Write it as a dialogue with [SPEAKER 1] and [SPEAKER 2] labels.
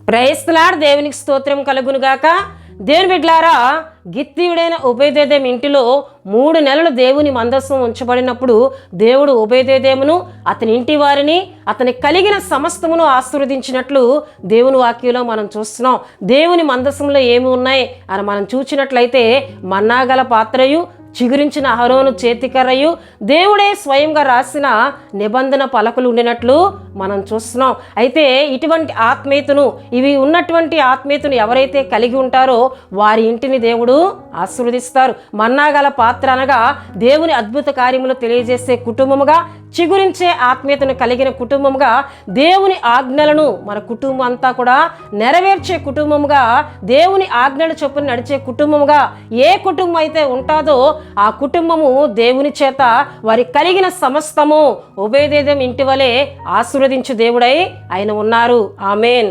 [SPEAKER 1] Praise the lord. దేవునికి స్తోత్రం కలుగునుగాక. దేవుని బిడ్డలారా, గిత్తీయుడైన ఓబేదెదోము ఇంటిలో 3 నెలలు దేవుని మందసం ఉంచబడినప్పుడు దేవుడు ఓబేదెదోమును, అతని ఇంటి వారిని, అతని కలిగిన సమస్తమును ఆశీర్వదించినట్లు దేవుని వాక్యంలో మనం చూస్తున్నాం. దేవుని మందసంలో ఏమి ఉన్నాయి అని మనం చూసినట్లయితే మన్నాగల పాత్రయు, చిగురించిన అహరోను చేతికర్రయు, దేవుడే స్వయంగా రాసిన నిబంధన పలకలు ఉండినట్లు మనం చూస్తున్నాం. అయితే ఇటువంటి ఆత్మీయతను, ఇవి ఉన్నటువంటి ఆత్మీయతను ఎవరైతే కలిగి ఉంటారో వారి ఇంటిని దేవుడు ఆశీర్వదిస్తారు. మన్నాగల పాత్ర అనగా దేవుని అద్భుత కార్యములు తెలియజేసే కుటుంబముగా, చిగురించే ఆత్మీయతను కలిగిన కుటుంబముగా, దేవుని ఆజ్ఞలను మన కుటుంబం అంతా కూడా నెరవేర్చే కుటుంబముగా, దేవుని ఆజ్ఞల చొప్పున నడిచే కుటుంబముగా ఏ కుటుంబం అయితే ఉంటుందో ఆ కుటుంబము దేవుని చేత వారి కలిగిన సమస్తము ఓబేదెదోము ఇంటి వలె ఆశీర్వదించు దేవుడై ఆయన ఉన్నారు. ఆమేన్.